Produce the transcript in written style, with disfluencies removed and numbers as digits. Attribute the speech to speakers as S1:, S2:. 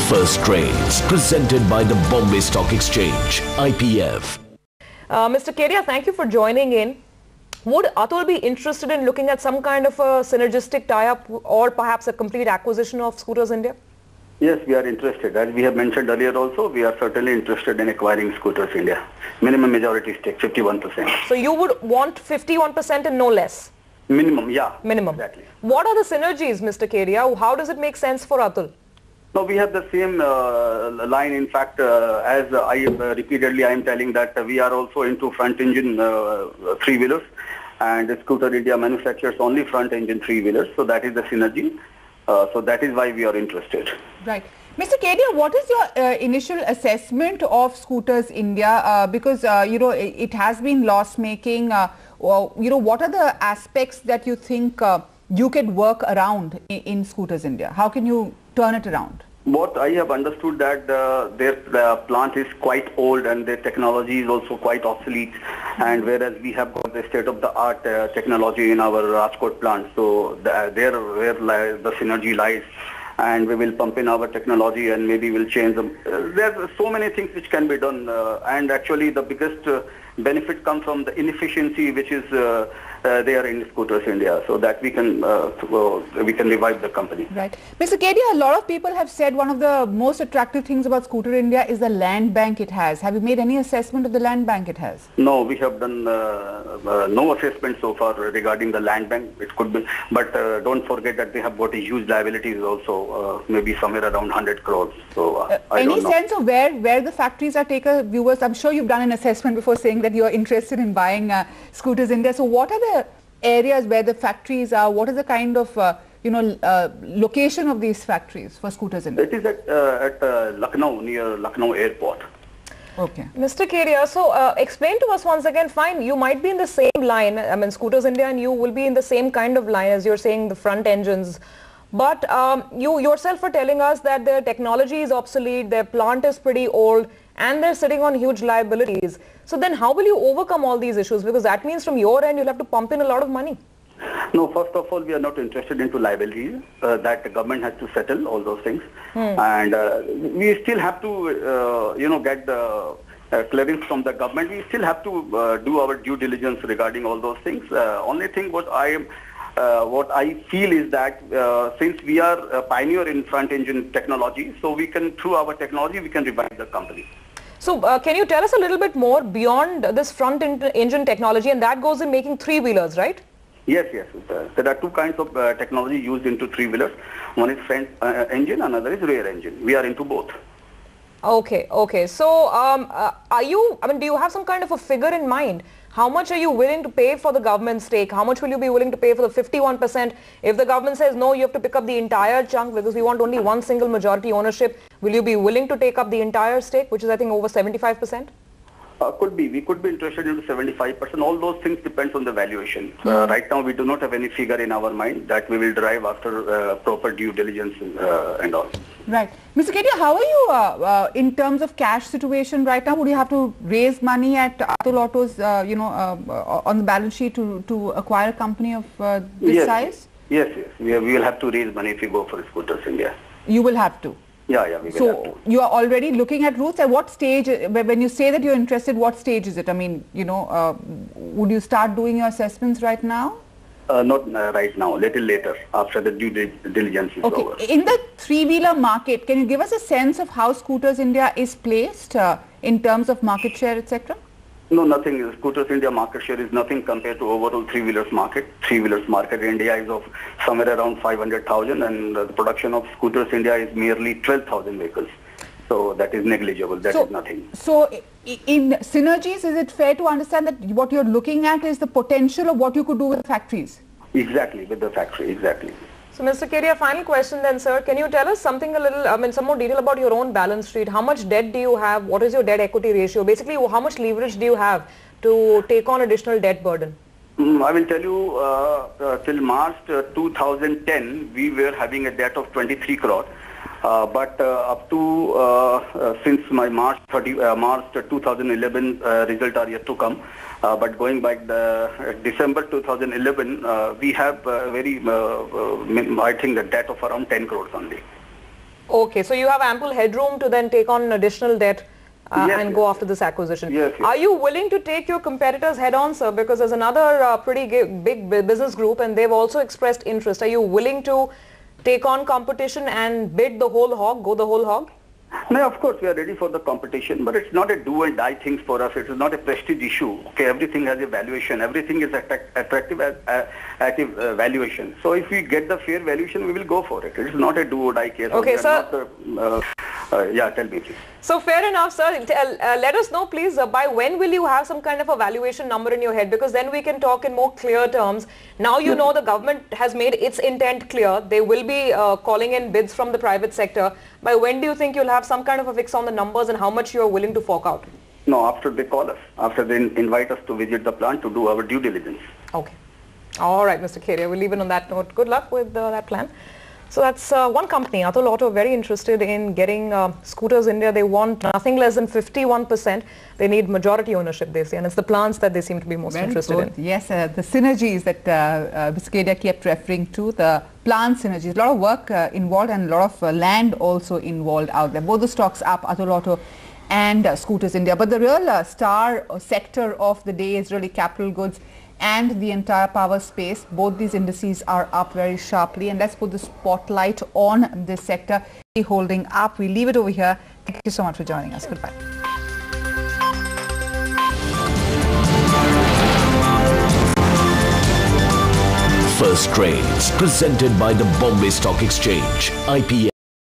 S1: First Trades, presented by the Bombay Stock Exchange, IPF.
S2: Mr. Kedia, thank you for joining in. Would Atul be interested in looking at some kind of a synergistic tie-up or perhaps a complete acquisition of Scooters India?
S3: Yes, we are interested. As we have mentioned earlier also, we are certainly interested in acquiring Scooters India. Minimum majority stake, 51%.
S2: So you would want 51% and no less?
S3: Minimum, yeah.
S2: Minimum.
S3: Exactly.
S2: What are the synergies, Mr. Kedia? How does it make sense for Atul?
S3: No, we have the same line. In fact, as repeatedly I am telling that we are also into front engine three-wheelers, and Scooter India manufactures only front engine three-wheelers. So that is the synergy. So that is why we are interested.
S4: Right. Mr. Kedia, what is your initial assessment of Scooters India? Because, it has been loss-making. What are the aspects that you think you can work around in Scooters India? How can you turn it around?
S3: What I have understood that their plant is quite old and their technology is also quite obsolete, and whereas we have got the state-of-the-art technology in our Rajkot plant, so there where the synergy lies, and we will pump in our technology and maybe we'll change them. There are so many things which can be done, and actually the biggest benefit comes from the inefficiency which is there in Scooters India, so that we can revive the company.
S4: Right. Mr. Kedia, a lot of people have said one of the most attractive things about Scooter India is the land bank it has. Have you made any assessment of the land bank it has?
S3: No, we have done no assessment so far regarding the land bank. It could be, but don't forget that they have got a huge liabilities also, maybe somewhere around 100 crores. So I don't know.
S4: Any sense of where the factories are taken, viewers? I'm sure you've done an assessment before saying that you're interested in buying Scooters India. So what are the areas where the factories are? What is the kind of location of these factories for Scooters India?
S3: It is at Lucknow, near Lucknow Airport.
S4: Okay.
S2: Mr. Kedia, so explain to us once again, fine, you might be in the same line, I mean Scooters India and you will be in the same kind of line as you're saying, the front engines, but you yourself are telling us that their technology is obsolete, their plant is pretty old, and they're sitting on huge liabilities. So then how will you overcome all these issues? Because that means from your end you'll have to pump in a lot of money.
S3: No, first of all, we are not interested into liabilities. That the government has to settle all those things. And we still have to, get the clearance from the government. We still have to do our due diligence regarding all those things. Only thing what I feel is that since we are a pioneer in front engine technology, so we can, through our technology, we can revive the company.
S2: So can you tell us a little bit more beyond this front engine technology, and that goes in making three-wheelers, right?
S3: Yes. There are two kinds of technology used into three-wheelers. One is front engine, another is rear engine. We are into both.
S2: Okay. So do you have some kind of a figure in mind? How much are you willing to pay for the government stake? How much will you be willing to pay for the 51%? If the government says no, you have to pick up the entire chunk because we want only one single majority ownership, will you be willing to take up the entire stake, which is I think over 75%?
S3: Could be. We could be interested in 75%. All those things depends on the valuation. Right now, we do not have any figure in our mind that we will derive after proper due diligence and all.
S4: Right. Mr. Kedia, how are you in terms of cash situation right now? Would you have to raise money at Atul Autos, on the balance sheet to acquire a company of this size?
S3: Yes. We will have to raise money if we go for Scooters India.
S4: You will have to?
S3: Yeah, we will have to.
S4: So you are already looking at routes. At what stage, when you say that you're interested, what stage is it? I mean, would you start doing your assessments right now?
S3: Not right now, little later, after the due diligence is over.
S4: In the three-wheeler market, can you give us a sense of how Scooters India is placed in terms of market share, etc.?
S3: No, nothing. Scooters India market share is nothing compared to overall three-wheelers market. Three-wheelers market in India is of somewhere around 500,000, and the production of Scooters India is merely 12,000 vehicles. So that is negligible. That is nothing.
S4: So in synergies, is it fair to understand that what you're looking at is the potential of what you could do with factories?
S3: Exactly, with the factory, exactly.
S2: So Mr. Kedia, final question then, sir. Can you tell us some more detail about your own balance sheet? How much debt do you have? What is your debt equity ratio? Basically, how much leverage do you have to take on additional debt burden?
S3: I will tell you, till March 2010, we were having a debt of 23 crore. But up to since my March 2011 result are yet to come. But going back December 2011, we have very I think the debt of around 10 crores only.
S2: Okay, so you have ample headroom to then take on additional debt
S3: Yes,
S2: and
S3: yes,
S2: go
S3: yes.
S2: after this acquisition.
S3: Yes, yes.
S2: Are you willing to take your competitors head on, sir? Because there's another big business group and they've also expressed interest. Are you willing to take on competition and bid the whole hog, go the whole hog?
S3: No, of course, we are ready for the competition, but it's not a do and die thing for us. It is not a prestige issue. Okay, everything has a valuation. Everything is attractive at a valuation. So if we get the fair valuation, we will go for it. It is not a do or die case.
S2: Okay,
S3: We are
S2: sir.
S3: not, yeah, tell me, please.
S2: So fair enough, sir. Let us know, please, by when will you have some kind of a valuation number in your head? Because then we can talk in more clear terms. Now you know the government has made its intent clear. They will be calling in bids from the private sector. By when do you think you'll have some kind of a fix on the numbers and how much you are willing to fork out?
S3: No, after they call us, after they invite us to visit the plant to do our due diligence.
S2: Okay. All right, Mr. Kedia, we'll leave it on that note. Good luck with that plan. So that's one company, Atul Auto, very interested in getting Scooters India. They want nothing less than 51%. They need majority ownership, they say, and it's the plants that they seem to be most interested in.
S4: Yes, the synergies that Mr. Kedia kept referring to, the plant synergies, a lot of work involved and a lot of land also involved out there. Both the stocks up, Atul Auto and Scooters India. But the real star sector of the day is really capital goods and the entire power space. Both these indices are up very sharply, and let's put the spotlight on this sector holding up. We leave it over here. Thank you so much for joining us. Goodbye.
S1: First Trades, presented by the Bombay Stock Exchange, IPM.